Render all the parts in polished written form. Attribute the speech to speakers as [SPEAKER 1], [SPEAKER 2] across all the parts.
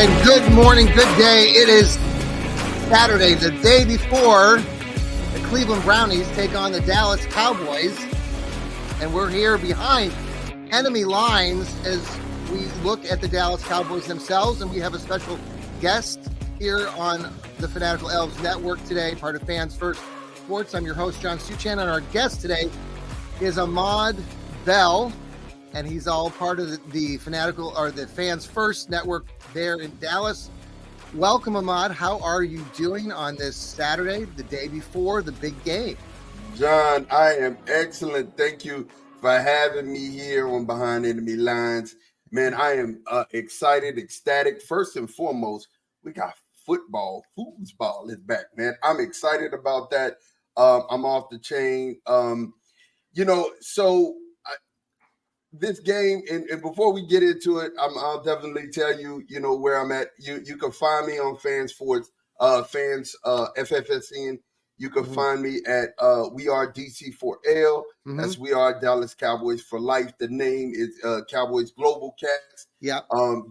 [SPEAKER 1] and good morning, good day. It is Saturday, the day before the Cleveland Brownies take on the Dallas Cowboys. And we're here behind enemy lines as we look at the Dallas Cowboys themselves. And we have a special guest here on the Fanatical Elves Network today, part of Fans First Sports. I'm your host, John Suchan, and our guest today is Ahmad Bell. And he's all part of the Fanatical or the Fans First Network there in Dallas. Welcome, Ahmad. How are you doing on this Saturday, the day before the big game?
[SPEAKER 2] John, I am excellent. Thank you for having me here on Behind Enemy Lines. Man, I am excited, ecstatic. First and foremost, we got football. Foosball is back, man. I'm excited about that. I'm off the chain. This game, and before we get into it, I'll definitely tell you, where I'm at. You can find me on Fans FFSN. You can find me at We Are DC4L. That's We Are Dallas Cowboys for Life. The name is Cowboys Global Cast.
[SPEAKER 1] Yeah.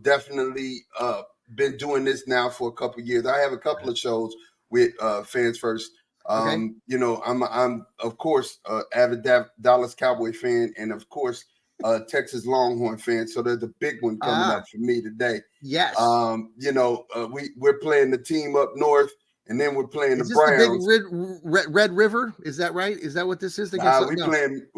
[SPEAKER 2] Definitely been doing this now for a couple of years. I have a couple of shows with Fans First. I'm of course avid Dallas Cowboy fan, and of course Texas Longhorn fan. So there's a big one coming up for me today.
[SPEAKER 1] Yes.
[SPEAKER 2] We're playing the team up north, and then we're playing the Browns.
[SPEAKER 1] The big Red River? Is that right? Is that what this is?
[SPEAKER 2] We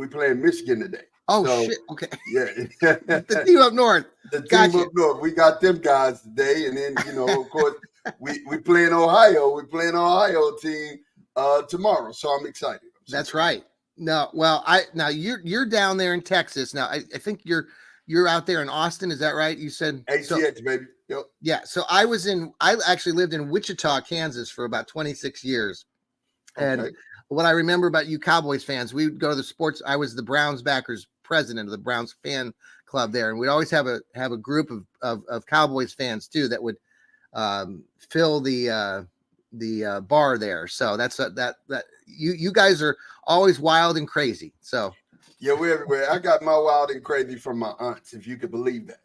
[SPEAKER 2] playing Michigan today.
[SPEAKER 1] Oh, shit. Okay.
[SPEAKER 2] Yeah.
[SPEAKER 1] The team up north.
[SPEAKER 2] Team up north. We got them guys today, and then of course we playing Ohio. We're playing Ohio team tomorrow. So I'm excited.
[SPEAKER 1] That's right. No, well, you're down there in Texas. Now, I think you're out there in Austin. Is that right? You said
[SPEAKER 2] ATX, baby. Yep.
[SPEAKER 1] Yeah. So I actually lived in Wichita, Kansas for about 26 years.
[SPEAKER 2] Okay.
[SPEAKER 1] And what I remember about you Cowboys fans, we would go to the sports. I was the Browns backers president of the Browns fan club there. And we'd always have a group of Cowboys fans too, that would fill the bar there. So that's that you guys are always wild and crazy. So
[SPEAKER 2] yeah, we're everywhere. I got my wild and crazy from my aunts, if you could believe that.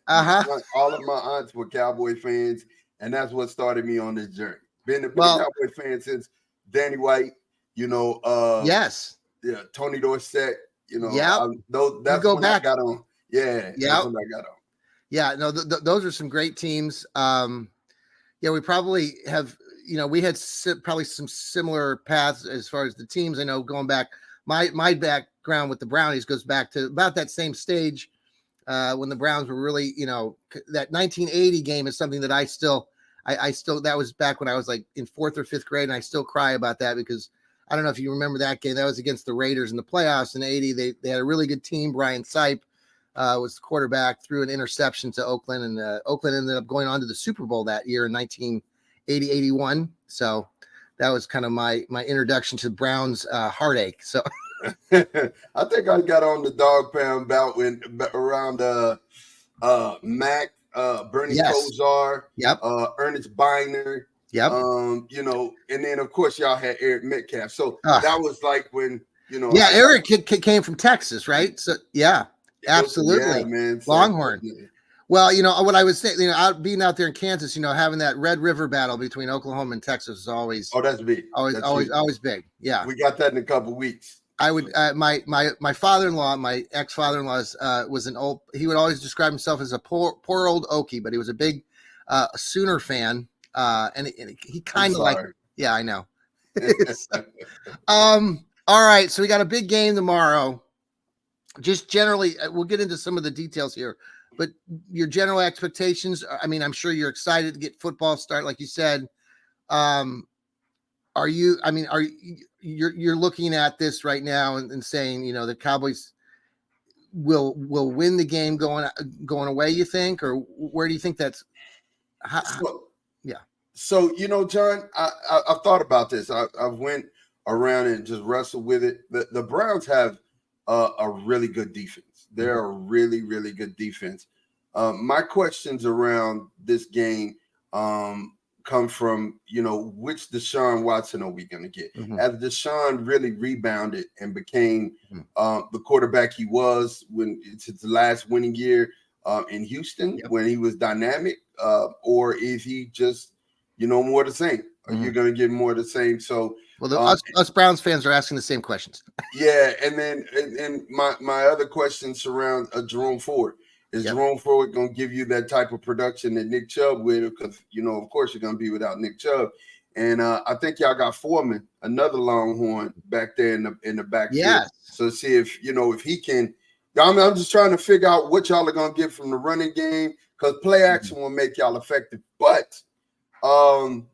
[SPEAKER 2] All of my aunts were Cowboy fans, and that's what started me on this journey. Been a Cowboy fan since Danny White,
[SPEAKER 1] yes.
[SPEAKER 2] Yeah, Tony Dorsett,
[SPEAKER 1] yeah.
[SPEAKER 2] That's when I got on. Yeah. That's when I got on.
[SPEAKER 1] Yeah, no, those are some great teams. We probably have, we had probably some similar paths as far as the teams. I know going back, my background with the Brownies goes back to about that same stage when the Browns were really, that 1980 game is something that I still, that was back when I was like in 4th or 5th grade. And I still cry about that because I don't know if you remember that game. That was against the Raiders in the playoffs in 80. They had a really good team. Brian Sipe was the quarterback, threw an interception to Oakland, and Oakland ended up going on to the Super Bowl that year in 1980-81. So that was kind of my introduction to Browns heartache. So
[SPEAKER 2] I think I got on the dog pound bout around Mac, Bernie Kosar, Ernest Biner, and then of course y'all had Eric Metcalf. So that was like when
[SPEAKER 1] Eric came from Texas, right? So absolutely,
[SPEAKER 2] man.
[SPEAKER 1] Longhorn. Well, what I was saying, being out there in Kansas, having that Red River battle between Oklahoma and Texas is always
[SPEAKER 2] that's big.
[SPEAKER 1] Always big. Yeah,
[SPEAKER 2] we got that in a couple of weeks.
[SPEAKER 1] I would my father-in-law, my ex-father-in-law's was an old. He would always describe himself as a poor old Okie, but he was a big Sooner fan, and he kind of like. Yeah, I know. All right, so we got a big game tomorrow. Just generally, we'll get into some of the details here. But your general expectations, I mean, I'm sure you're excited to get football start, like you said. You're looking at this right now and saying, the Cowboys will win the game going away, you think, or where do you think that's?
[SPEAKER 2] So, John, I've thought about this. I've went around and just wrestled with it. The Browns have a really good defense. They're a really, really good defense. My questions around this game come from, which Deshaun Watson are we going to get? As Deshaun really rebounded and became the quarterback he was when it's his last winning year, in Houston
[SPEAKER 1] Yep.
[SPEAKER 2] when he was dynamic, or is he just, more the same? Or you're going to get more of the same. So,
[SPEAKER 1] well, us Browns fans are asking the same questions.
[SPEAKER 2] yeah, and then and my other question surrounds Jerome Ford. Is
[SPEAKER 1] Yep.
[SPEAKER 2] Jerome Ford going to give you that type of production that Nick Chubb will? Because of course, you're going to be without Nick Chubb, and I think y'all got Foreman, another Longhorn, back there in the backfield.
[SPEAKER 1] Yes.
[SPEAKER 2] So see if he can. I'm just trying to figure out what y'all are going to get from the running game, because play action will make y'all effective. But I'm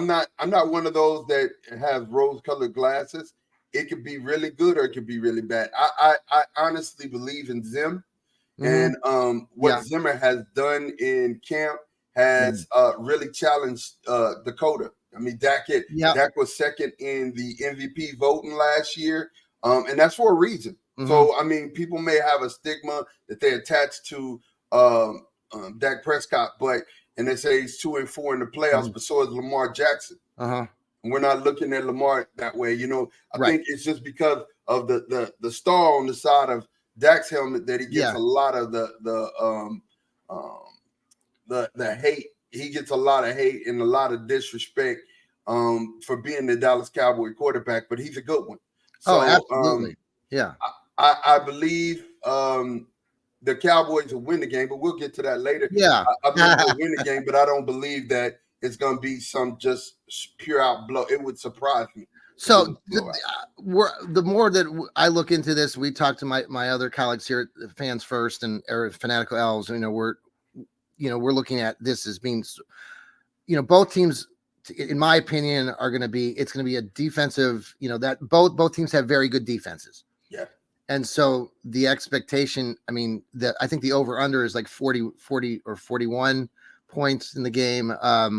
[SPEAKER 2] not one of those that have rose-colored glasses. It could be really good or it could be really bad. I honestly believe in Zim, and what Zimmer has done in camp has really challenged Dakota. I mean, Dak was second in the MVP voting last year, and that's for a reason. So, I mean, people may have a stigma that they attach to Dak Prescott, and they say he's 2-4 in the playoffs, but so is Lamar Jackson. And we're not looking at Lamar that way. I think it's just because of the star on the side of Dak's helmet that he gets a lot of the hate. He gets a lot of hate and a lot of disrespect for being the Dallas Cowboy quarterback, but he's a good one. So,
[SPEAKER 1] absolutely.
[SPEAKER 2] I believe the Cowboys will win the game, but we'll get to that later.
[SPEAKER 1] Yeah.
[SPEAKER 2] I believe they'll win the game, but I don't believe that it's going to be some just pure out blow. It would surprise me.
[SPEAKER 1] So the more that I look into this, we talk to my other colleagues here at Fans First and or Fanatical Elves. We're looking at this as being, both teams, in my opinion, it's going to be a defensive. That both teams have very good defenses.
[SPEAKER 2] Yeah.
[SPEAKER 1] And so the expectation, I think the over under is like 40 or 41 points in the game. I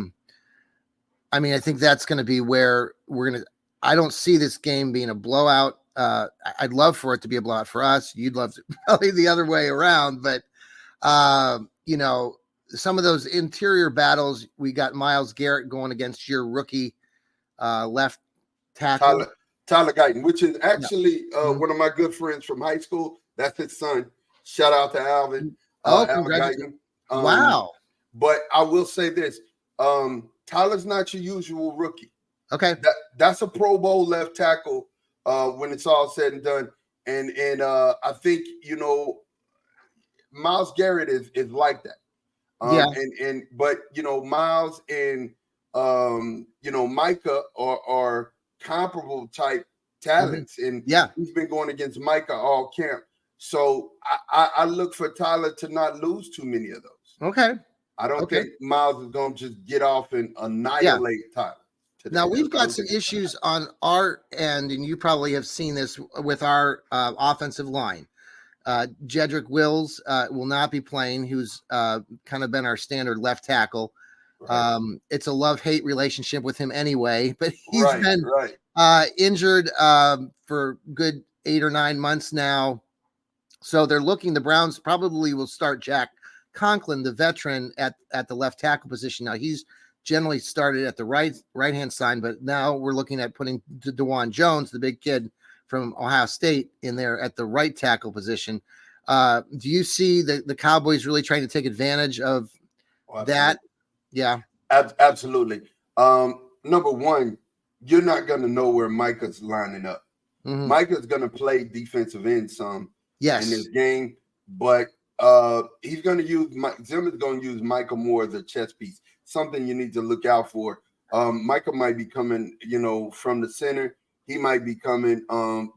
[SPEAKER 1] think that's going to be where I don't see this game being a blowout. I'd love for it to be a blowout for us. You'd love to probably the other way around, but some of those interior battles, we got Myles Garrett going against your rookie left tackle.
[SPEAKER 2] Tyler Guyton, which is actually one of my good friends from high school. That's his son. Shout out to Alvin. Alvin Guyton.
[SPEAKER 1] Wow.
[SPEAKER 2] But I will say this. Tyler's not your usual rookie.
[SPEAKER 1] Okay.
[SPEAKER 2] That's a Pro Bowl left tackle when it's all said and done. And I think, Myles Garrett is like that. But Myles and Micah are comparable type talents, and he's been going against Micah all camp. So I look for Tyler to not lose too many of those.
[SPEAKER 1] Okay.
[SPEAKER 2] I don't think Myles is going to just get off and annihilate Tyler.
[SPEAKER 1] Now we've got some issues on our end, and you probably have seen this with our offensive line. Jedrick Wills will not be playing, who's kind of been our standard left tackle. Right. It's a love-hate relationship with him anyway, but he's been injured for good 8 or 9 months now. So the Browns probably will start Jack Conklin, the veteran, at the left tackle position. Now he's generally started at the right-hand side, but now we're looking at putting DeJuan Jones, the big kid from Ohio State, in there at the right tackle position. Do you see the Cowboys really trying to take advantage of that? Yeah,
[SPEAKER 2] absolutely. Number one, you're not going to know where Micah's lining up. Micah's going to play defensive end some in this game, but he's going to use Zimmer's going to use Micah more as a chess piece. Something you need to look out for. Micah might be coming, from the center. He might be coming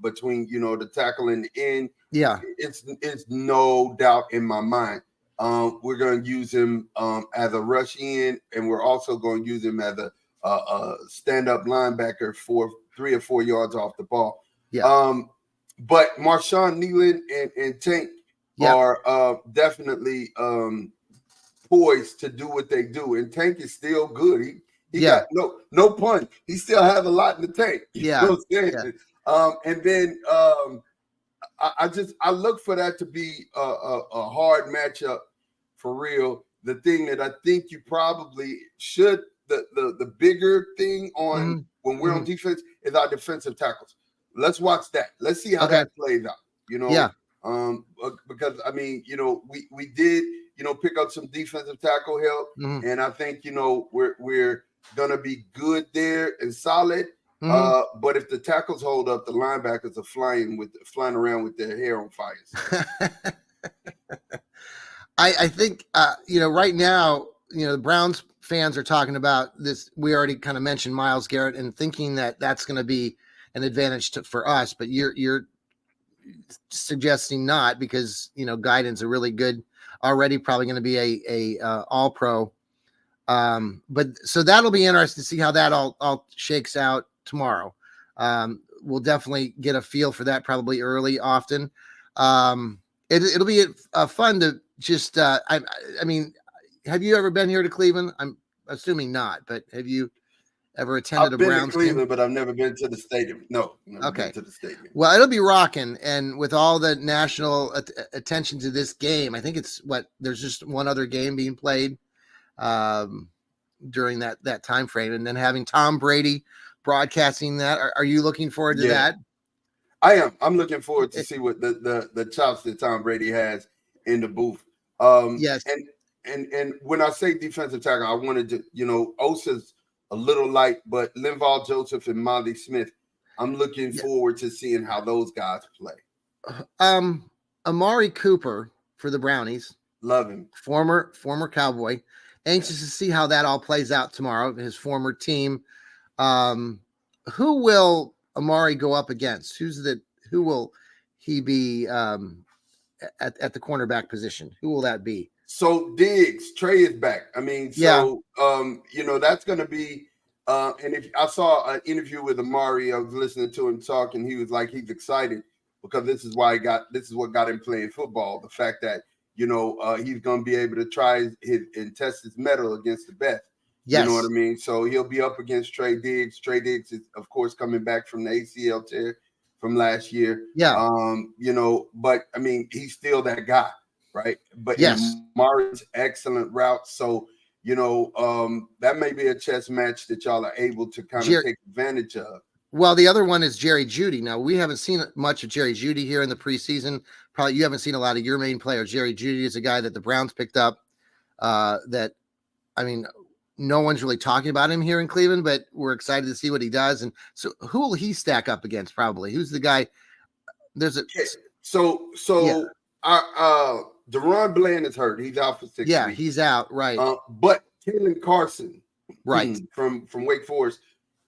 [SPEAKER 2] between, the tackle and the end.
[SPEAKER 1] Yeah,
[SPEAKER 2] it's no doubt in my mind. We're going to use him as a rush in, and we're also going to use him as a stand-up linebacker for 3 or 4 yards off the ball.
[SPEAKER 1] Yeah.
[SPEAKER 2] But Marshawn Nealon and Tank are definitely poised to do what they do, and Tank is still good. He got no pun. He still has a lot in the tank. You know what I'm saying? And then I look for that to be a hard matchup for real. The thing that I think you probably should, the bigger thing on when we're on defense is our defensive tackles. Let's watch that. Let's see how that plays out. Because I mean, we did, pick up some defensive tackle help,
[SPEAKER 1] Mhm.
[SPEAKER 2] and I think we're gonna be good there and solid.
[SPEAKER 1] Mhm.
[SPEAKER 2] But if the tackles hold up, the linebackers are flying around with their hair on fire.
[SPEAKER 1] I think right now, the Browns fans are talking about this. We already kind of mentioned Myles Garrett and thinking that that's going to be an advantage for us, but you're suggesting not, because Guyton's a really good, already probably going to be a all pro. But so that'll be interesting to see how that all shakes out tomorrow. We'll definitely get a feel for that probably early, often. It'll be fun to just. I mean, have you ever been here to Cleveland? I'm assuming not, but have you ever attended
[SPEAKER 2] I've
[SPEAKER 1] a
[SPEAKER 2] been to
[SPEAKER 1] Browns game?
[SPEAKER 2] Cleveland, but I've never been to the stadium. No, never been
[SPEAKER 1] Okay.
[SPEAKER 2] to the stadium.
[SPEAKER 1] Well, it'll be rocking, and with all the national attention to this game, I think there's just one other game being played during that time frame, and then having Tom Brady broadcasting that. Are you looking forward to that?
[SPEAKER 2] I am. I'm looking forward to see what the chops that Tom Brady has in the booth.
[SPEAKER 1] Yes.
[SPEAKER 2] And when I say defensive tackle, I wanted to, Osa's a little light, but Linval Joseph and Molly Smith, I'm looking forward to seeing how those guys play.
[SPEAKER 1] Amari Cooper for the Brownies.
[SPEAKER 2] Love him.
[SPEAKER 1] Former Cowboy. Anxious to see how that all plays out tomorrow. His former team. Who will Amari go up against? Who will he be at the cornerback position? Who will that be?
[SPEAKER 2] So Diggs, Trey is back. I mean, that's going to be. And if I saw an interview with Amari, I was listening to him talk, and he was like, he's excited because this is what got him playing football. The fact that he's going to be able to try and test his mettle against the best.
[SPEAKER 1] Yes.
[SPEAKER 2] You know what I mean? So he'll be up against Trey Diggs. Trey Diggs is, of course, coming back from the ACL tear from last year.
[SPEAKER 1] Yeah.
[SPEAKER 2] But I mean, he's still that guy, right? But
[SPEAKER 1] yes,
[SPEAKER 2] Amari's excellent route. So, that may be a chess match that y'all are able to kind of take advantage of.
[SPEAKER 1] Well, the other one is Jerry Jeudy. Now, we haven't seen much of Jerry Jeudy here in the preseason. Probably you haven't seen a lot of your main players. Jerry Jeudy is a guy that the Browns picked up that, I mean, no one's really talking about him here in Cleveland, but we're excited to see what he does. And so who will he stack up against probably? Who's the guy? There's a
[SPEAKER 2] Deron Bland is hurt. He's out for 6 weeks.
[SPEAKER 1] Yeah, he's out, right.
[SPEAKER 2] But Kalen Carson,
[SPEAKER 1] right,
[SPEAKER 2] from Wake Forest,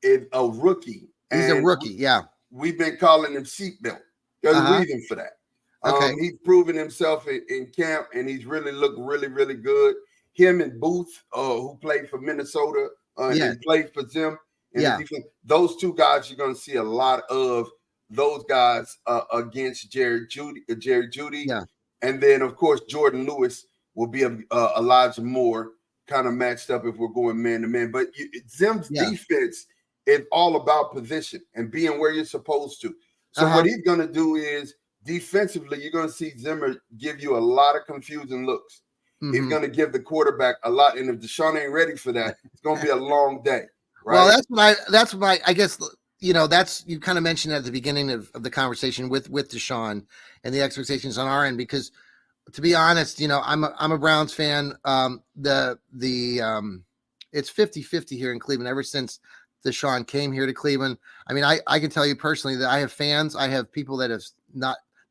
[SPEAKER 2] is a rookie.
[SPEAKER 1] He's a rookie, yeah.
[SPEAKER 2] We've been calling him seatbelt. There's a reason for that.
[SPEAKER 1] Okay.
[SPEAKER 2] He's proven himself in camp, and he's really looked really, really good. Him and Booth, who played for Minnesota and played for them. Those two guys, you're going to see a lot of those guys against Jerry Jeudy.
[SPEAKER 1] Yeah.
[SPEAKER 2] And then, of course, Jordan Lewis will be Elijah Moore kind of matched up if we're going man-to-man. But Zim's defense is all about position and being where you're supposed to. So what he's going to do is, defensively, you're going to see Zimmer give you a lot of confusing looks. Mm-hmm. He's going to give the quarterback a lot. And if Deshaun ain't ready for that, it's going to be a long day. Right?
[SPEAKER 1] Well, that's what I guess, that's, you kind of mentioned at the beginning of the conversation with Deshaun and the expectations on our end, because to be honest, I'm a Browns fan. It's 50-50 here in Cleveland ever since Deshaun came here to Cleveland. I mean, I can tell you personally that I have fans. I have people that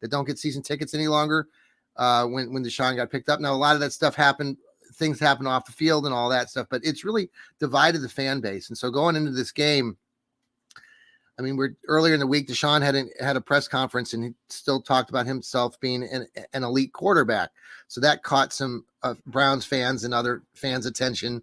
[SPEAKER 1] don't get season tickets any longer when Deshaun got picked up. Now, a lot of that stuff happened. Things happen off the field and all that stuff, but it's really divided the fan base. And so going into this game, I mean, earlier in the week, Deshaun had a press conference, and he still talked about himself being an elite quarterback. So that caught some Browns fans and other fans' attention.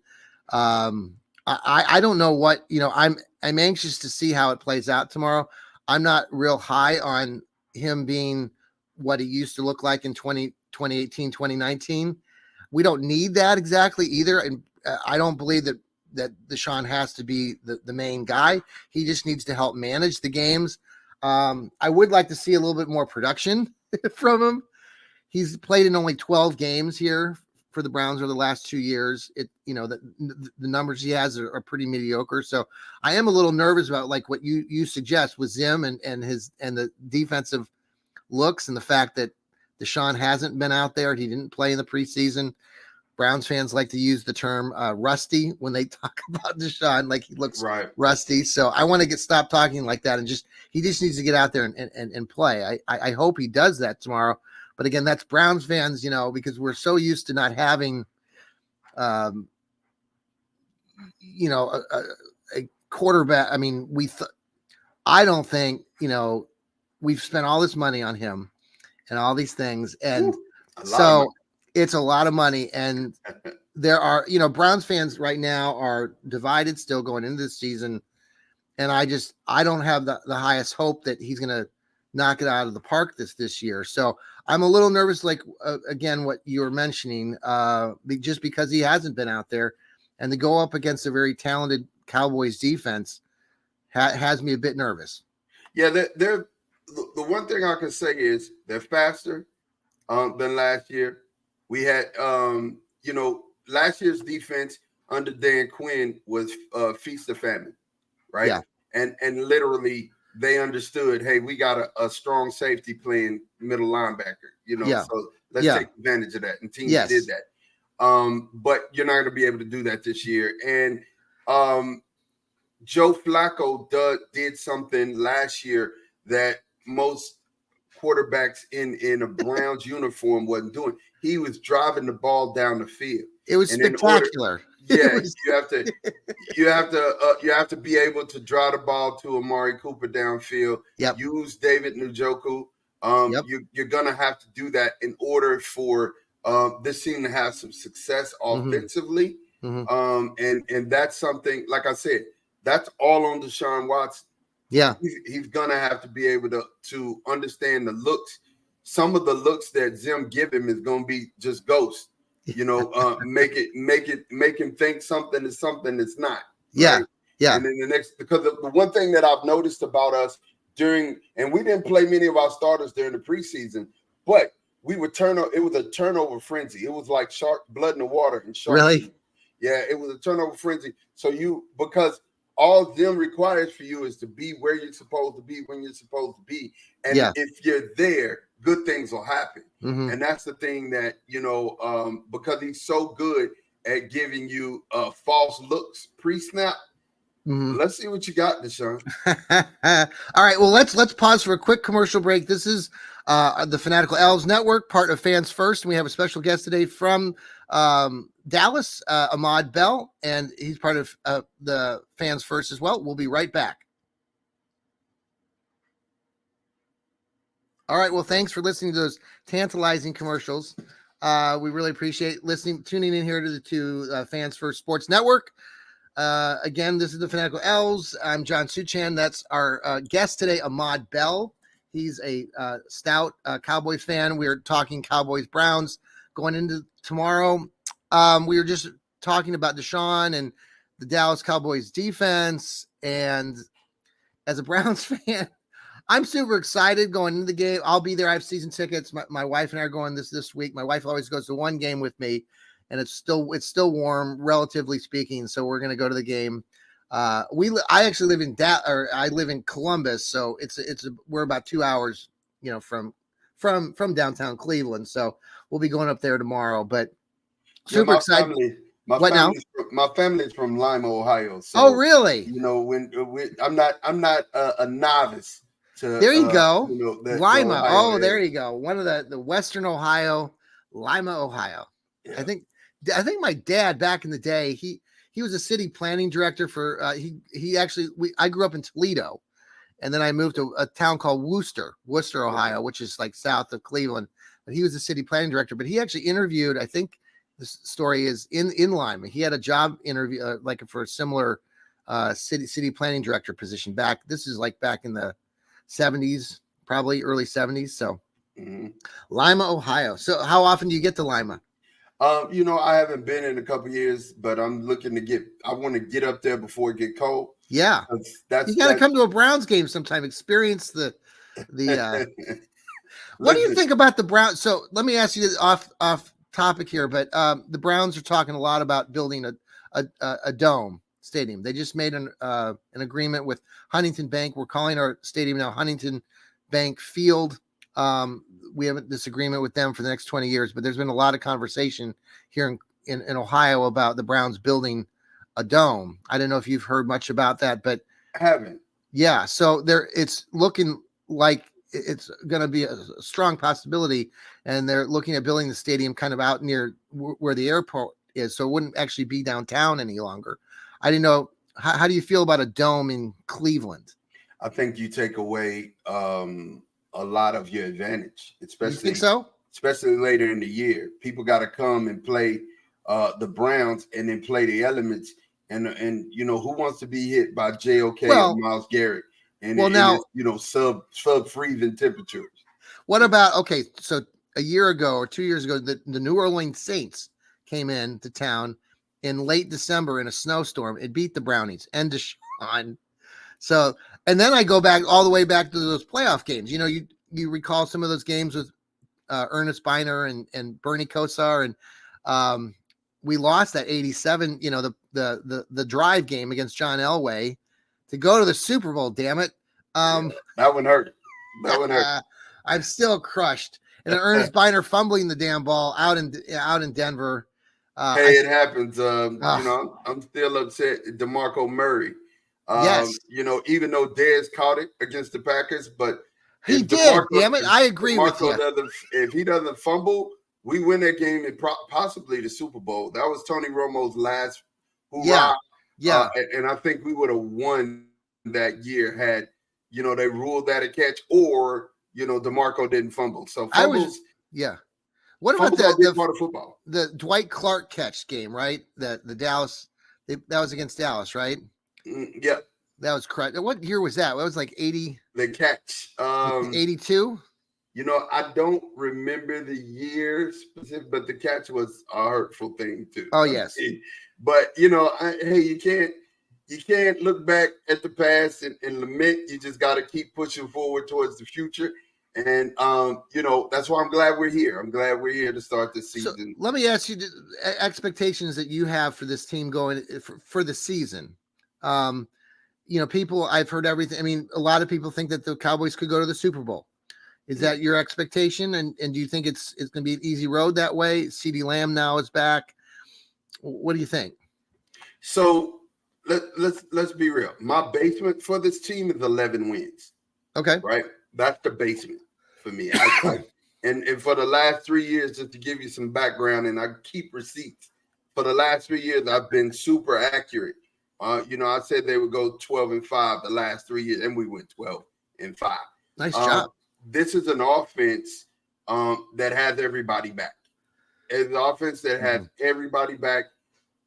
[SPEAKER 1] I don't know what, I'm anxious to see how it plays out tomorrow. I'm not real high on him being what he used to look like in 2018, 2019. We don't need that exactly either. And I don't believe that Deshaun has to be the main guy. He just needs to help manage the games. I would like to see a little bit more production from him. He's played in only 12 games here for the Browns over the last 2 years. The numbers he has are pretty mediocre. So I am a little nervous about like what you suggest with Zim and the defensive looks, and the fact that Deshaun hasn't been out there. He didn't play in the preseason. Browns fans like to use the term rusty when they talk about Deshaun, like he looks
[SPEAKER 2] Right.
[SPEAKER 1] rusty. So I want to stop talking like that, and he just needs to get out there and play. I hope he does that tomorrow. But again, that's Browns fans, because we're so used to not having, a quarterback. I mean, I don't think, we've spent all this money on him and all these things. And so it's a lot of money. And there are, Browns fans right now are divided still going into this season. And I don't have the highest hope that he's going to knock it out of the park this year. So I'm a little nervous, like, again, what you were mentioning, just because he hasn't been out there, and to go up against a very talented Cowboys defense has me a bit nervous.
[SPEAKER 2] Yeah, they're the one thing I can say is they're faster than last year. We had, last year's defense under Dan Quinn was feast or famine, right?
[SPEAKER 1] Yeah.
[SPEAKER 2] And literally they understood, hey, we got a strong safety playing middle linebacker, so let's take advantage of that. And teams did that. But you're not going to be able to do that this year. And Joe Flacco did something last year that most quarterbacks in a Browns uniform wasn't doing. He was driving the ball down the field.
[SPEAKER 1] It was spectacular.
[SPEAKER 2] You have to be able to drive the ball to Amari Cooper downfield.
[SPEAKER 1] Yep.
[SPEAKER 2] Use David Njoku. You're gonna have to do that in order for this team to have some success offensively.
[SPEAKER 1] Mm-hmm.
[SPEAKER 2] And that's something, like I said, that's all on Deshaun Watson.
[SPEAKER 1] Yeah,
[SPEAKER 2] he's gonna have to be able to understand the looks. Some of the looks that Zim give him is gonna be just ghost. Make him think something is something that's not. Right?
[SPEAKER 1] Yeah.
[SPEAKER 2] And then because the one thing that I've noticed about us and we didn't play many of our starters during the preseason, but it was a turnover frenzy. It was like shark blood in the water and shark.
[SPEAKER 1] Really?
[SPEAKER 2] Yeah, it was a turnover frenzy. So because all Zim requires for you is to be where you're supposed to be when you're supposed to be. And if you're there, good things will happen.
[SPEAKER 1] Mm-hmm.
[SPEAKER 2] And that's the thing that, because he's so good at giving you false looks pre-snap. Mm-hmm. Let's see what you got, Deshaun.
[SPEAKER 1] All right. Well, let's pause for a quick commercial break. This is the Fanatical Elves Network, part of Fans First. And we have a special guest today from Dallas, Ahmad Bell, and he's part of the Fans First as well. We'll be right back. All right. Well, thanks for listening to those tantalizing commercials. We really appreciate tuning in here to Fans First Sports Network. Again, this is the Fanatical Elves. I'm John Suchan. That's our guest today, Ahmad Bell. He's a stout Cowboys fan. We are talking Cowboys Browns going into tomorrow. We were just talking about Deshaun and the Dallas Cowboys defense. And as a Browns fan, I'm super excited going into the game. I'll be there. I have season tickets. My wife and I are going this week. My wife always goes to one game with me, and it's still warm, relatively speaking. So we're going to go to the game. I actually live I live in Columbus, so we're about 2 hours, from downtown Cleveland. So we'll be going up there tomorrow. But super excited.
[SPEAKER 2] My family's from Lima, Ohio. So,
[SPEAKER 1] oh, really?
[SPEAKER 2] I'm not a novice.
[SPEAKER 1] There you go. Lima.
[SPEAKER 2] The
[SPEAKER 1] there you go. One of the Western Ohio, Lima, Ohio. Yeah. I think my dad back in the day, he was a city planning director for I grew up in Toledo, and then I moved to a town called Worcester, Ohio, which is like south of Cleveland. But he was a city planning director, but he actually interviewed, I think this story is in Lima. He had a job interview like for a similar city planning director position back. This is like back in the 70s, probably early 70s. So Lima, Ohio. So how often do you get to Lima?
[SPEAKER 2] I haven't been in a couple of years, but I'm looking I want to get up there before it get cold.
[SPEAKER 1] Yeah. You got to come to a Browns game sometime, experience the what do you think about the Browns? So let me ask you this off topic here, but the Browns are talking a lot about building a dome stadium. They just made an agreement with Huntington Bank. We're calling our stadium now Huntington Bank Field. We have a disagreement with them for the next 20 years, but there's been a lot of conversation here in Ohio about the Browns building a dome. I don't know if you've heard much about that, but
[SPEAKER 2] I haven't.
[SPEAKER 1] yeah, so it's looking like it's going to be a strong possibility, and they're looking at building the stadium kind of out near where the airport is, so it wouldn't actually be downtown any longer. I didn't know. How do you feel about a dome in Cleveland?
[SPEAKER 2] I think you take away a lot of your advantage,
[SPEAKER 1] You think
[SPEAKER 2] especially
[SPEAKER 1] so?
[SPEAKER 2] later in the year. People got to come and play the Browns and then play the elements. And you know, who wants to be hit by JOK
[SPEAKER 1] Well,
[SPEAKER 2] or Myles Garrett and
[SPEAKER 1] well,
[SPEAKER 2] in
[SPEAKER 1] now,
[SPEAKER 2] this, you know, sub freezing temperatures?
[SPEAKER 1] what about, okay, so a year ago or 2 years ago, the New Orleans Saints came into town in late December in a snowstorm. It beat the Brownies and Deshaun. So, and then I go back all the way back to those playoff games. You know, you recall some of those games with Ernest Biner and Bernie Kosar, and we lost that 87. You know, the drive game against John Elway to go to the Super Bowl. Damn it!
[SPEAKER 2] That one hurt. That one hurt.
[SPEAKER 1] I'm still crushed. And Ernest Biner fumbling the damn ball out in Denver.
[SPEAKER 2] Hey, it happens. You know, I'm still upset. DeMarco Murray.
[SPEAKER 1] Yes,
[SPEAKER 2] You know, even though Dez caught it against the Packers, but
[SPEAKER 1] he did. Damn it, I agree with you.
[SPEAKER 2] If he doesn't fumble, we win that game and possibly the Super Bowl. That was Tony Romo's last hurrah.
[SPEAKER 1] Yeah.
[SPEAKER 2] And I think we would have won that year had, you know, they ruled that a catch or, you know, DeMarco didn't fumble. So fumbles.
[SPEAKER 1] What about
[SPEAKER 2] part of football?
[SPEAKER 1] The Dwight Clark catch game, right? The Dallas, that was against Dallas, right?
[SPEAKER 2] Yeah.
[SPEAKER 1] That was correct. What year was that? It was like 80.
[SPEAKER 2] The catch.
[SPEAKER 1] 82.
[SPEAKER 2] You know, I don't remember the year specific, but the catch was a hurtful thing too.
[SPEAKER 1] Oh, yes.
[SPEAKER 2] But you know, hey, you can't look back at the past and lament. You just got to keep pushing forward towards the future. And you know, that's why I'm glad we're here. I'm glad we're here to start the season.
[SPEAKER 1] So let me ask you expectations that you have for this team going for the season. You know, people, I've heard everything. I mean, a lot of people think that the Cowboys could go to the Super Bowl. Is that your expectation? And do you think it's going to be an easy road that way? CeeDee Lamb now is back. What do you think?
[SPEAKER 2] So let's be real. My basement for this team is 11 wins.
[SPEAKER 1] Okay.
[SPEAKER 2] Right. That's the basement for me. And for the last 3 years, just to give you some background, and I keep receipts. For the last 3 years, I've been super accurate. You know, I said they would go 12-5 the last 3 years, and we went 12-5.
[SPEAKER 1] Nice job.
[SPEAKER 2] This is an offense that has everybody back. It's an offense that has everybody back.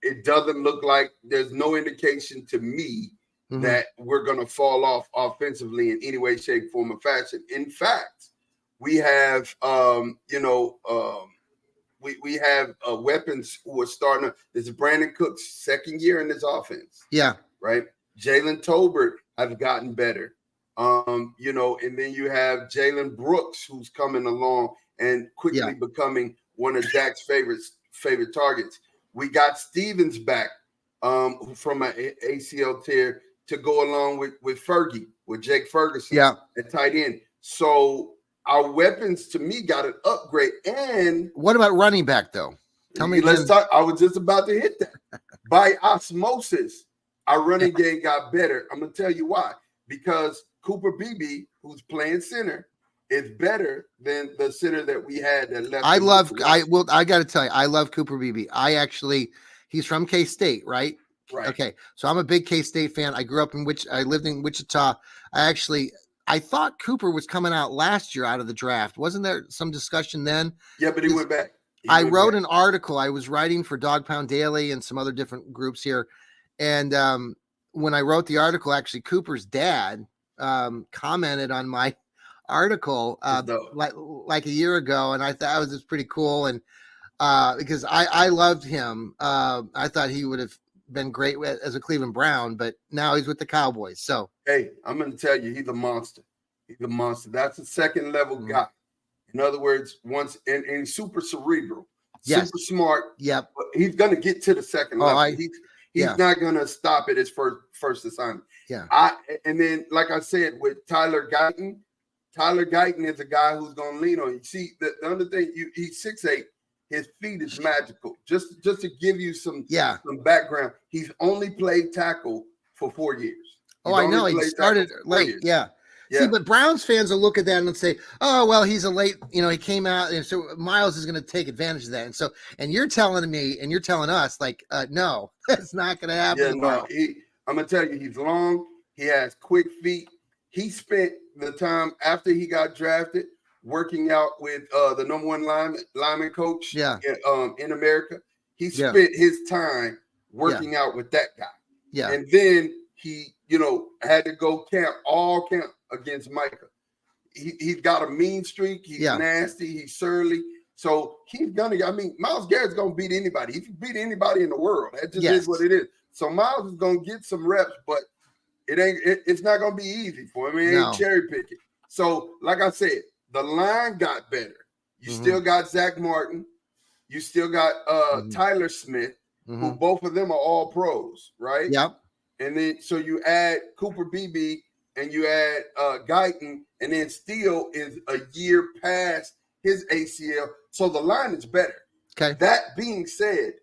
[SPEAKER 2] It doesn't look like there's no indication to me that we're going to fall off offensively in any way, shape, form, or fashion. In fact, we have, we have weapons who are starting. This is Brandon Cook's second year in this offense.
[SPEAKER 1] Yeah.
[SPEAKER 2] Right. Jalen Tolbert has gotten better. You know, and then you have Jalen Brooks, who's coming along and quickly becoming one of Dak's favorite targets. We got Stevens back from an ACL tear to go along with Fergie, with Jake Ferguson at tight end. So our weapons, to me, got an upgrade. And
[SPEAKER 1] what about running back, though? Tell me.
[SPEAKER 2] Let's talk. I was just about to hit that. By osmosis, our running game got better. I'm going to tell you why. Because Cooper Beebe, who's playing center, is better than the center that we had that left.
[SPEAKER 1] I got to tell you, I love Cooper Beebe. He's from K-State, right?
[SPEAKER 2] Right.
[SPEAKER 1] Okay. So I'm a big K-State fan. I grew up I lived in Wichita. I thought Cooper was coming out last year out of the draft. Wasn't there some discussion then?
[SPEAKER 2] Yeah, but he went back.
[SPEAKER 1] I wrote an article. I was writing for Dog Pound Daily and some other different groups here. And when I wrote the article, actually Cooper's dad commented on my article like a year ago. And I thought it was pretty cool. And because I loved him. I thought he would have been great as a Cleveland Brown, but now he's with the Cowboys. So,
[SPEAKER 2] hey, I'm going to tell you, he's a monster. He's a monster. That's a second level guy. In other words, and super cerebral, super smart.
[SPEAKER 1] Yep.
[SPEAKER 2] But he's going to get to the second level. He's not going to stop at his first assignment.
[SPEAKER 1] Yeah.
[SPEAKER 2] And then, like I said, with Tyler Guyton, Tyler Guyton is a guy who's going to lean on you. See, the other thing, he's 6'8". His feet is magical. Just to give you some background, he's only played tackle for 4 years.
[SPEAKER 1] Oh, I know. He started late. Yeah. See, but Browns fans will look at that and say, "Oh, well, he's a late. He came out, and so Miles is going to take advantage of that." And you're telling me, and you're telling us, like, no, that's not going to happen.
[SPEAKER 2] Yeah, no. I'm gonna tell you, he's long. He has quick feet. He spent the time after he got drafted working out with the number one lineman coach in America. He spent his time working out with that guy. Yeah. And then he, had to go camp against Micah. He's got a mean streak. He's nasty. He's surly. So he's Myles Garrett's gonna beat anybody. He can beat anybody in the world. That just is what it is. So Myles is gonna get some reps, but it's not gonna be easy for him. It ain't cherry picking. So, like I said, the line got better. You still got Zach Martin. You still got Tyler Smith, who both of them are all pros, right?
[SPEAKER 1] Yep.
[SPEAKER 2] And then so you add Cooper Beebe and you add Guyton, and then Steele is a year past his ACL. So the line is better.
[SPEAKER 1] Okay.
[SPEAKER 2] That being said,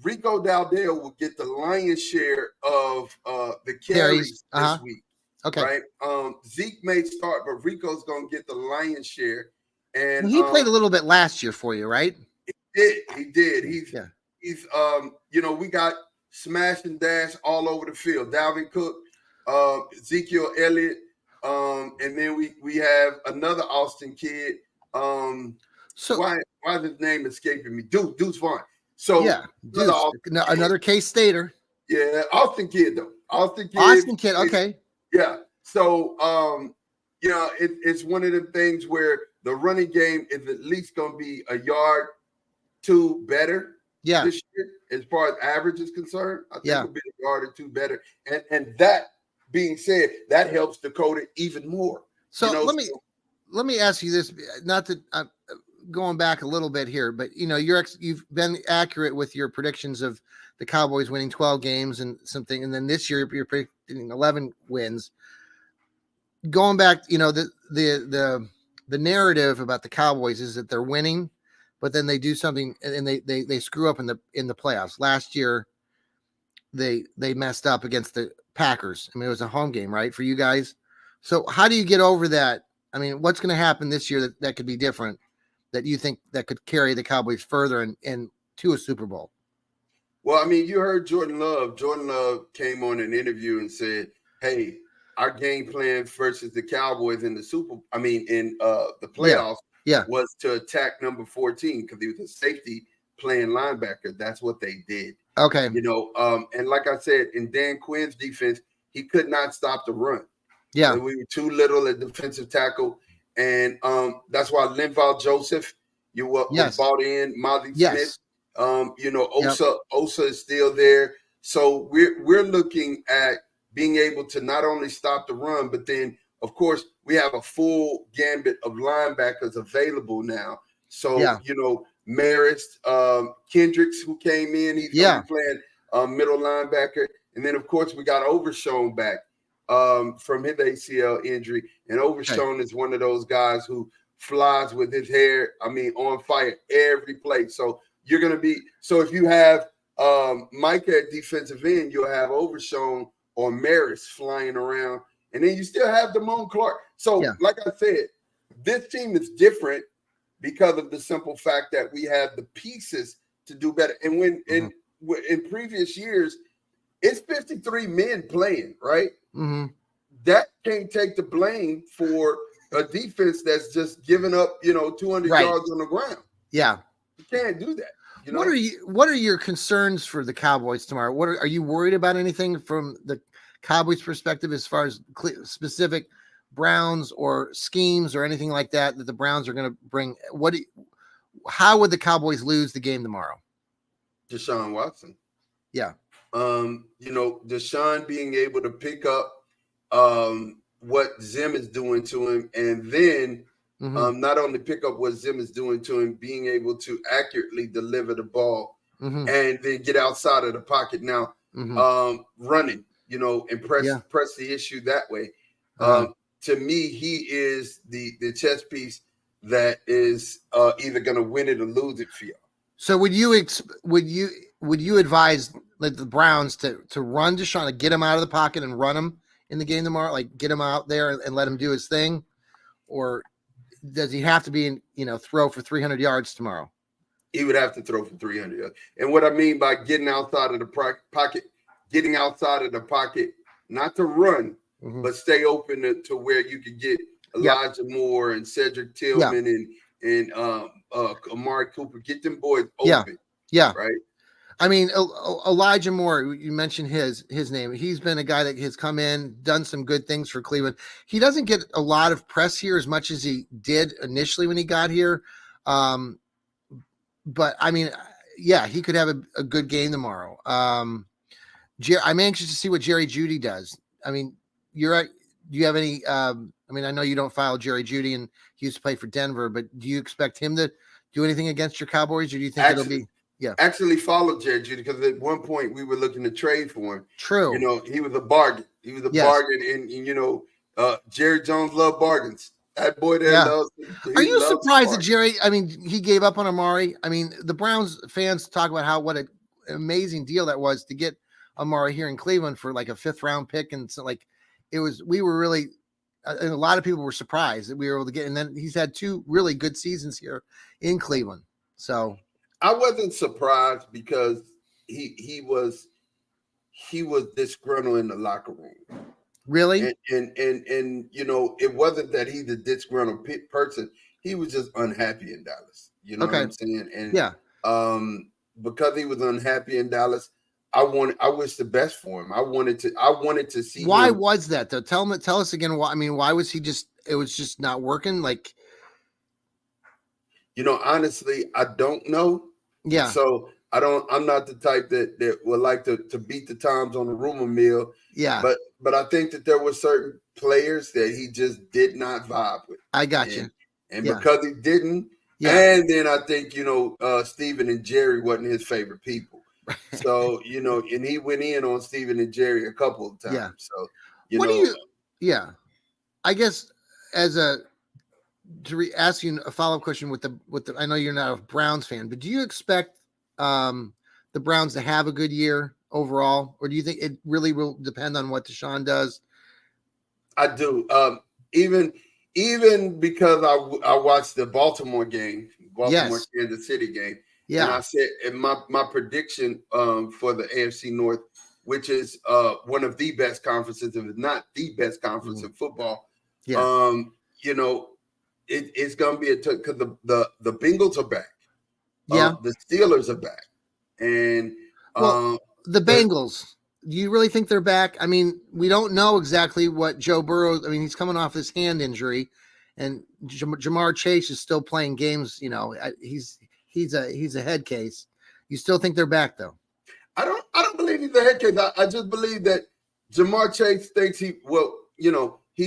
[SPEAKER 2] Rico Dowdale will get the lion's share of the carries this week.
[SPEAKER 1] Okay.
[SPEAKER 2] Right. Zeke may start, but Rico's gonna get the lion's share. And
[SPEAKER 1] he played a little bit last year for you, right?
[SPEAKER 2] He did. He's we got smash and dash all over the field. Dalvin Cook, Ezekiel Elliott, and then we have another Austin kid. So why is his name escaping me? Deuce Vaughn. So
[SPEAKER 1] another K-Stater.
[SPEAKER 2] Yeah, Austin kid though. Austin kid.
[SPEAKER 1] Okay.
[SPEAKER 2] Yeah. So it's one of the things where the running game is at least going to be a yard two better. Yeah. This year, as far as average is concerned, I think it'll be a yard or two better. And that being said, that helps Dakota even more.
[SPEAKER 1] So let me ask you this. Not that I'm going back a little bit here, but you've been accurate with your predictions of the Cowboys winning 12 games and something, and then this year you're predicting 11 wins. Going back, the narrative about the Cowboys is that they're winning, but then they do something and they screw up in the playoffs. Last year, they messed up against the Packers. I mean, it was a home game, right, for you guys. So how do you get over that? I mean, what's going to happen this year that could be different, that you think that could carry the Cowboys further and to a Super Bowl?
[SPEAKER 2] Well, I mean, you heard Jordan Love. Jordan Love came on an interview and said, "Hey, our game plan versus the Cowboys in the the playoffs was to attack number 14 because he was a safety playing linebacker. That's what they did."
[SPEAKER 1] Okay.
[SPEAKER 2] And like I said, in Dan Quinn's defense, he could not stop the run.
[SPEAKER 1] Yeah.
[SPEAKER 2] And we were too little at defensive tackle. And that's why Linval Joseph, was bought in, Molly Smith. Osa is still there. So we're looking at being able to not only stop the run, but then, of course, we have a full gambit of linebackers available now. So, Marist, Kendricks, who came in, he's going to be playing middle linebacker. And then, of course, we got Overshown back from his ACL injury. And Overshown is one of those guys who flies with his hair, on fire every play. So you're going to be – so if you have Micah at defensive end, you'll have Overshown or Marist flying around. And then you still have Damone Clark. So, like I said, this team is different because of the simple fact that we have the pieces to do better. And when in previous years, it's 53 men playing, right?
[SPEAKER 1] Mm-hmm.
[SPEAKER 2] That can't take the blame for a defense that's just giving up, 200 yards on the ground.
[SPEAKER 1] Yeah.
[SPEAKER 2] You can't do that.
[SPEAKER 1] What are your concerns for the Cowboys tomorrow? Are you worried about anything from the Cowboys perspective as far as specific Browns or schemes or anything like that the Browns are going to bring? How would the Cowboys lose the game tomorrow?
[SPEAKER 2] Deshaun Watson.
[SPEAKER 1] Yeah.
[SPEAKER 2] Deshaun being able to pick up what Zim is doing to him, and then not only pick up what Zim is doing to him, being able to accurately deliver the ball and then get outside of the pocket now, running, and press the issue that way. to me, he is the chess piece that is either going to win it or lose it for you.
[SPEAKER 1] So would you advise like the Browns to run Deshaun, like get him out of the pocket and run him in the game tomorrow, like get him out there and let him do his thing, or does he have to be throw for 300 yards tomorrow?
[SPEAKER 2] He would have to throw for 300 yards. And what I mean by getting outside of the pocket, not to run, but stay open to where you could get Elijah Moore and Cedric Tillman and Amari Cooper. Get them boys open.
[SPEAKER 1] Yeah.
[SPEAKER 2] Right.
[SPEAKER 1] I mean, Elijah Moore, you mentioned his name. He's been a guy that has come in, done some good things for Cleveland. He doesn't get a lot of press here as much as he did initially when he got here. But I mean, he could have a good game tomorrow. I'm anxious to see what Jerry Jeudy does. I mean, do you have any, I know you don't follow Jerry Jeudy and he used to play for Denver, but do you expect him to do anything against your Cowboys, or do you think it'll be? Yeah.
[SPEAKER 2] Actually followed Jerry Jeudy because at one point we were looking to trade for him.
[SPEAKER 1] True.
[SPEAKER 2] He was a bargain. Bargain, and Jerry Jones loved bargains. That boy there loves.
[SPEAKER 1] Are you surprised that Jerry? I mean, he gave up on Amari. I mean, the Browns fans talk about what an amazing deal that was to get Amari here in Cleveland for like a 5th round pick, and so like it was. We were really, and a lot of people were surprised that we were able to get. And then he's had 2 really good seasons here in Cleveland. So
[SPEAKER 2] I wasn't surprised because he was disgruntled in the locker room.
[SPEAKER 1] Really?
[SPEAKER 2] And it wasn't that he's a disgruntled person. He was just unhappy in Dallas. You know what I'm saying? And because he was unhappy in Dallas, I wish the best for him. I wanted to see.
[SPEAKER 1] Why was that though? Tell us again. Why? I mean, why was he just? It was just not working. Like,
[SPEAKER 2] honestly, I don't know.
[SPEAKER 1] Yeah.
[SPEAKER 2] So I'm not the type that would like to beat the times on the rumor mill.
[SPEAKER 1] Yeah.
[SPEAKER 2] But I think that there were certain players that he just did not vibe with.
[SPEAKER 1] I got you.
[SPEAKER 2] And because he didn't, and then I think, Steven and Jerry wasn't his favorite people. So, and he went in on Steven and Jerry a couple of times.
[SPEAKER 1] Yeah.
[SPEAKER 2] So,
[SPEAKER 1] I guess ask you a follow-up question with the I know you're not a Browns fan, but do you expect the Browns to have a good year overall, or do you think it really will depend on what Deshaun does?
[SPEAKER 2] I do. Even because I watched the Baltimore Kansas City game. Yeah. And I said, and my prediction for the AFC North, which is one of the best conferences, if not the best conference in football. Yeah. It's going to be because the Bengals are back.
[SPEAKER 1] Yeah.
[SPEAKER 2] The Steelers are back. And
[SPEAKER 1] the Bengals, do you really think they're back? I mean, we don't know exactly what Joe Burrow, I mean, he's coming off his hand injury, and Jamar Chase is still playing games. He's a head case. You still think they're back though?
[SPEAKER 2] I don't believe he's a head case. I just believe that Jamar Chase thinks he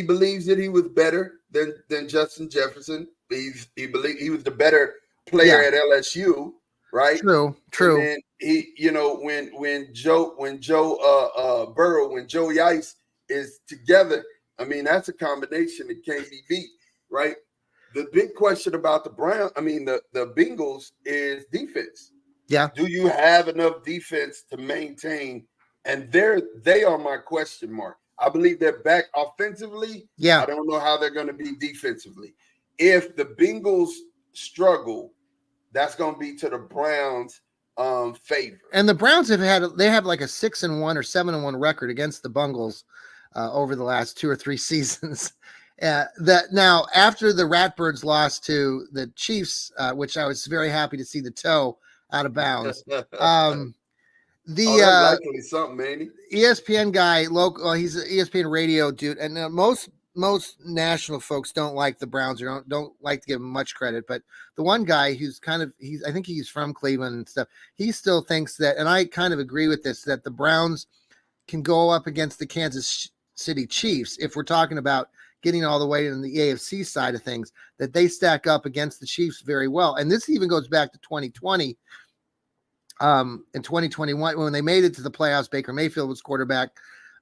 [SPEAKER 2] believes that he was better than Justin Jefferson. He believed he was the better player at LSU, right?
[SPEAKER 1] True.
[SPEAKER 2] And he, when Joe Burrow, when Joey Ice is together, I mean, that's a combination that can't be beat, right? The big question about the Bengals is defense.
[SPEAKER 1] Yeah.
[SPEAKER 2] Do you have enough defense to maintain? And they are my question mark. I believe they're back offensively.
[SPEAKER 1] Yeah.
[SPEAKER 2] I don't know how they're going to be defensively. If the Bengals struggle, that's going to be to the Browns' favor.
[SPEAKER 1] And the Browns have like a 6-1 or 7-1 record against the Bengals over the last 2 or 3 seasons. That now after the Ratbirds lost to the Chiefs, which I was very happy to see the toe out of bounds.
[SPEAKER 2] Likely something, man.
[SPEAKER 1] ESPN guy, local, he's an ESPN radio dude, and most national folks don't like the Browns or don't like to give him much credit. But the one guy who's I think he's from Cleveland and stuff, he still thinks that, and I kind of agree with this, that the Browns can go up against the Kansas City Chiefs if we're talking about getting all the way in the AFC side of things, that they stack up against the Chiefs very well. And this even goes back to 2020. In 2021, when they made it to the playoffs, Baker Mayfield was quarterback.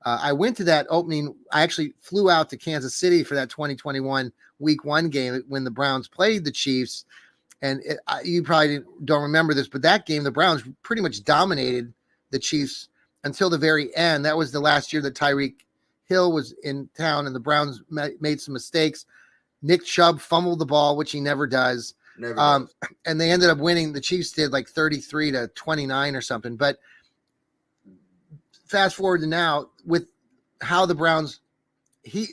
[SPEAKER 1] I went to that opening. I actually flew out to Kansas City for that 2021 Week 1 game when the Browns played the Chiefs. And you probably don't remember this, but that game, the Browns pretty much dominated the Chiefs until the very end. That was the last year that Tyreek Hill was in town, and the Browns made some mistakes. Nick Chubb fumbled the ball, which he never does.
[SPEAKER 2] Never does.
[SPEAKER 1] And they ended up winning. The Chiefs did like 33-29 or something. But fast forward to now with how the Browns,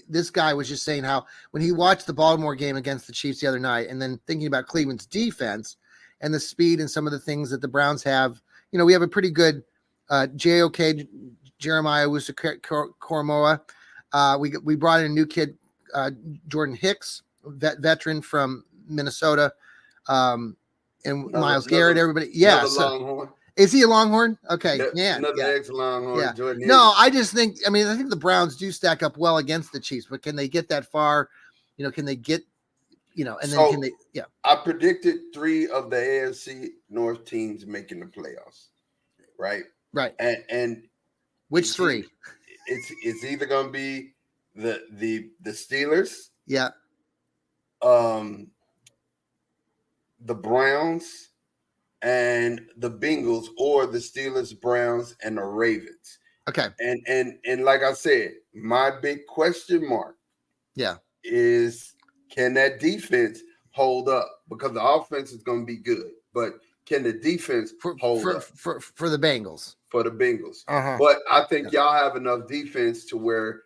[SPEAKER 1] this guy was just saying how when he watched the Baltimore game against the Chiefs the other night, and then thinking about Cleveland's defense and the speed and some of the things that the Browns have, we have a pretty good JOK, Jeremiah Wusu-Koromoa. We brought in a new kid, Jordan Hicks, veteran from Minnesota, and Myles Garrett. Everybody, yeah. So, is he a Longhorn? Okay,
[SPEAKER 2] another ex-Longhorn.
[SPEAKER 1] Yeah.
[SPEAKER 2] Jordan
[SPEAKER 1] No, I just think. I think the Browns do stack up well against the Chiefs, but can they get that far? Can they get? And then can they? Yeah.
[SPEAKER 2] I predicted 3 of the AFC North teams making the playoffs. Right.
[SPEAKER 1] Right.
[SPEAKER 2] And
[SPEAKER 1] which 3?
[SPEAKER 2] It's either going to be the Steelers.
[SPEAKER 1] Yeah.
[SPEAKER 2] The Browns and the Bengals, or the Steelers, Browns, and the Ravens.
[SPEAKER 1] Okay.
[SPEAKER 2] And like I said, my big question mark is, can that defense hold up? Because the offense is going to be good, but can the defense hold up?
[SPEAKER 1] For the Bengals.
[SPEAKER 2] For the Bengals.
[SPEAKER 1] Uh-huh.
[SPEAKER 2] But I think y'all have enough defense to where,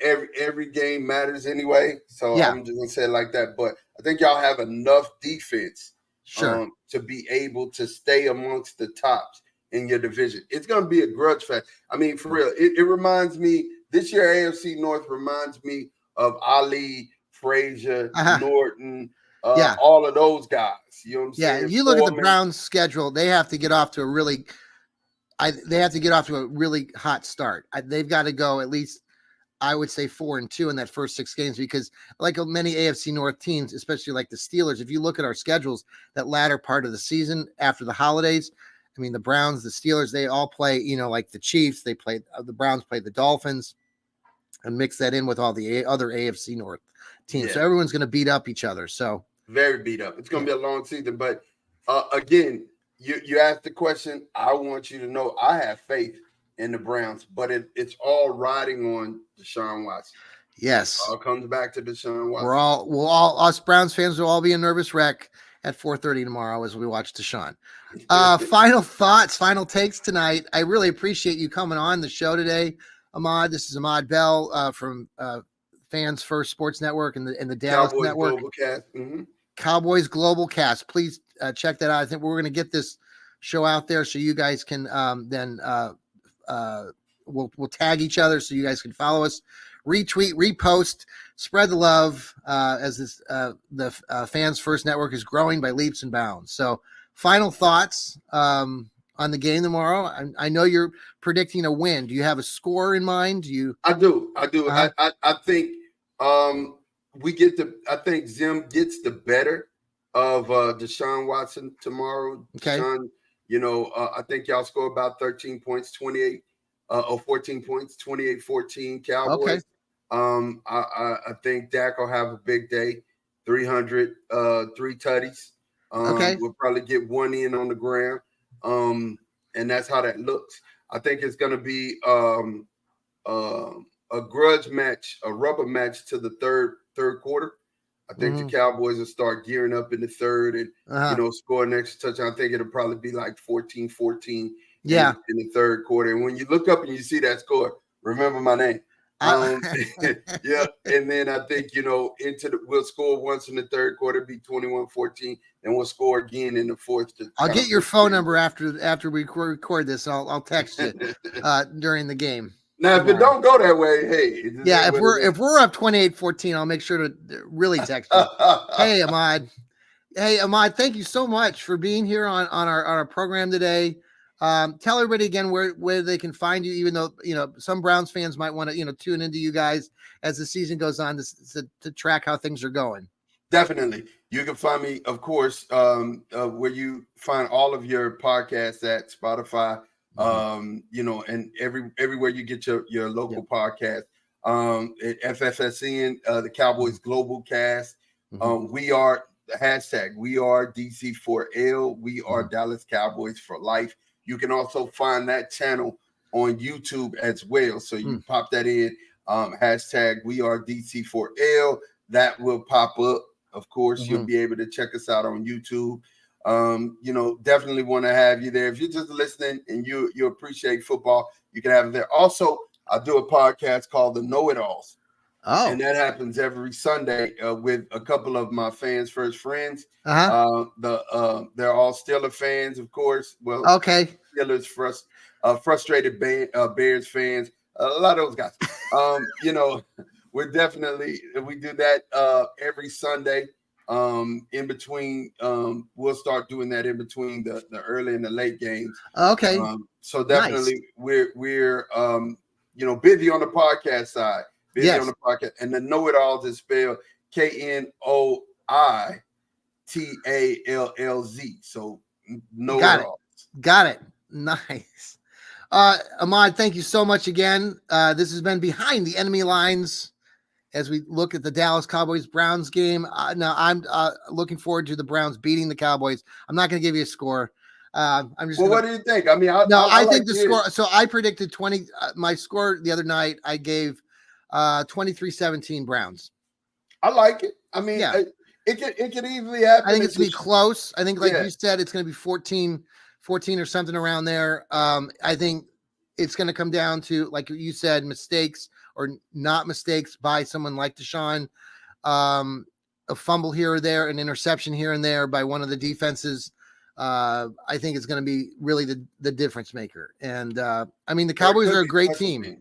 [SPEAKER 2] every game matters anyway. So I'm just going to say it like that. But I think y'all have enough defense to be able to stay amongst the tops in your division. It's going to be a grudge fest. For real, it reminds me, this year AFC North reminds me of Ali, Frazier, Norton, all of those guys. You know what I'm saying?
[SPEAKER 1] Yeah, you look at the Browns' schedule, they have to get off to a really hot start. They've got to go at least, I would say, 4-2 in that first 6 games, because like many AFC North teams, especially like the Steelers, if you look at our schedules, that latter part of the season after the holidays, the Browns, the Steelers, they all play, like the Chiefs, the Browns play the Dolphins, and mix that in with all the other AFC North teams. Yeah. So everyone's going to beat up each other. So
[SPEAKER 2] very beat up. It's going to be a long season. But again, you asked the question. I want you to know I have faith in the Browns, but it's all riding on Deshaun Watson.
[SPEAKER 1] Yes.
[SPEAKER 2] It all comes back to Deshaun Watson.
[SPEAKER 1] We'll all us Browns fans will all be a nervous wreck at 4:30 tomorrow as we watch Deshaun. Final thoughts, final takes tonight. I really appreciate you coming on the show today, Ahmad. This is Ahmad Bell from Fans First Sports Network and the Dallas
[SPEAKER 2] Cowboys
[SPEAKER 1] Network.
[SPEAKER 2] Global Cast. Mm-hmm.
[SPEAKER 1] Cowboys Global Cast. Please check that out. I think we're going to get this show out there so you guys can we'll tag each other so you guys can follow us, retweet, repost, spread the love as the Fans First Network is growing by leaps and bounds. So final thoughts on the game tomorrow. I know you're predicting a win. Do you have a score in mind?
[SPEAKER 2] I do.
[SPEAKER 1] Uh-huh.
[SPEAKER 2] I think I think Zim gets the better of Deshaun Watson tomorrow.
[SPEAKER 1] Okay.
[SPEAKER 2] Deshaun, I think y'all score about 13 points, 28 or 14 points, 28-14 Cowboys.
[SPEAKER 1] Okay.
[SPEAKER 2] I think Dak will have a big day, 300, 3 tutties.
[SPEAKER 1] Okay.
[SPEAKER 2] We'll probably get 1 in on the ground. And that's how that looks. I think it's going to be a grudge match, a rubber match to the third quarter. I think the Cowboys will start gearing up in the third and, score an extra touchdown. I think it'll probably be like 14-14 in the third quarter. And when you look up and you see that score, remember my name. Yeah. And then I think, we'll score once in the third quarter, be 21-14, and we'll score again in the fourth.
[SPEAKER 1] I'll get your phone number after we record this. I'll text you during the game.
[SPEAKER 2] Now, if it don't go that way, hey.
[SPEAKER 1] Yeah, if we're up 28-14, I'll make sure to really text you. Hey, Ahmad. Hey, Ahmad, thank you so much for being here on our program today. Tell everybody again where they can find you, even though, some Browns fans might want to, tune into you guys as the season goes on to track how things are going.
[SPEAKER 2] Definitely. You can find me, of course, where you find all of your podcasts at Spotify, You know, and everywhere you get your local podcast, at FFSN, the Cowboys Global Cast. We are the hashtag. We are DC4L. We are Dallas Cowboys for life. You can also find that channel on YouTube as well. So you pop that in, hashtag We Are DC4L. That will pop up. Of course, you'll be able to check us out on YouTube. You know, definitely want to have you there. If you're just listening and you appreciate football, you can have it there. Also, I do a podcast called The Know-It-Alls.
[SPEAKER 1] Oh,
[SPEAKER 2] and that happens every Sunday with a couple of my fans' first friends. They're all Steelers fans, of course. Well,
[SPEAKER 1] okay.
[SPEAKER 2] Steelers frustrated Bears fans. A lot of those guys. You know, we do that every Sunday. In between, we'll start doing that in between the early and the late games.
[SPEAKER 1] Okay.
[SPEAKER 2] So definitely we're you know, busy on the podcast side. Busy on the podcast. And the Know-It-Alls is spelled KNOITALLZ. So Know-It-Alls.
[SPEAKER 1] Got it. Nice. Ahmad, thank you so much again. This has been Behind the Enemy Lines as we look at the Dallas Cowboys-Browns game. Now, I'm looking forward to the Browns beating the Cowboys. I'm not going to give you a score. I'm just.
[SPEAKER 2] Well, what do you think? I mean, I
[SPEAKER 1] think
[SPEAKER 2] like
[SPEAKER 1] the score. So I predicted 20. My score the other night, I gave 23-17 Browns.
[SPEAKER 2] I like it. I mean, it could easily happen.
[SPEAKER 1] I think it's going to be close. I think, like you said, it's going to be 14 or something around there. I think it's going to come down to, like you said, mistakes or not mistakes by someone like Deshaun. A fumble here or there, an interception here and there by one of the defenses. I think it's going to be really the difference maker. And I mean, the Cowboys are a great team.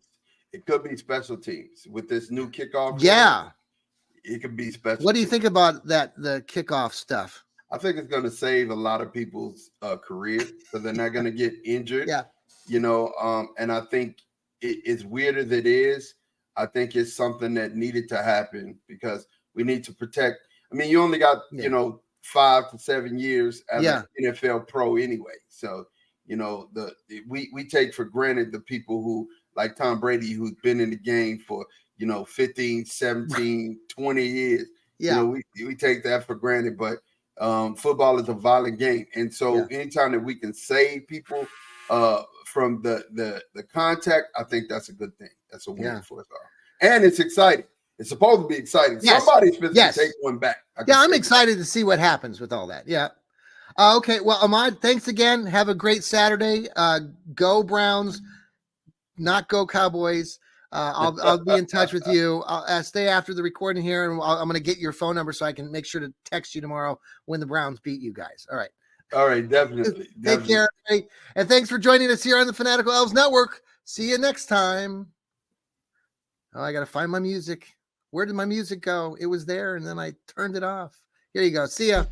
[SPEAKER 2] It could be special teams with this new kickoff.
[SPEAKER 1] Yeah.
[SPEAKER 2] It could be special.
[SPEAKER 1] What do you think about that, the kickoff stuff?
[SPEAKER 2] I think it's going to save a lot of people's career, so they're not going to get injured.
[SPEAKER 1] Yeah.
[SPEAKER 2] You know, and I think it's weird as it is. I think it's something that needed to happen because we need to protect. I mean, you only got, you know, 5 to 7 years as an NFL pro anyway. So, you know, we take for granted the people who, like Tom Brady, who's been in the game for, you know, 15, 17, 20 years.
[SPEAKER 1] Yeah.
[SPEAKER 2] You know, we take that for granted, but football is a violent game. And so anytime that we can save people from the contact, I think that's a good thing. That's a win for us all. And it's exciting. It's supposed to be exciting.
[SPEAKER 1] Yes.
[SPEAKER 2] Somebody's supposed to take one back.
[SPEAKER 1] I'm excited to see what happens with all that. Yeah. Okay. Well, Ahmad, thanks again. Have a great Saturday. Go Browns, not go Cowboys. I'll be in touch with you. I'll stay after the recording here, and I'm going to get your phone number so I can make sure to text you tomorrow when the Browns beat you guys. All right.
[SPEAKER 2] All right. Definitely.
[SPEAKER 1] Take care. And thanks for joining us here on the Fanatical Elves Network. See you next time. Oh, I got to find my music. Where did my music go? It was there, and then I turned it off. Here you go. See ya.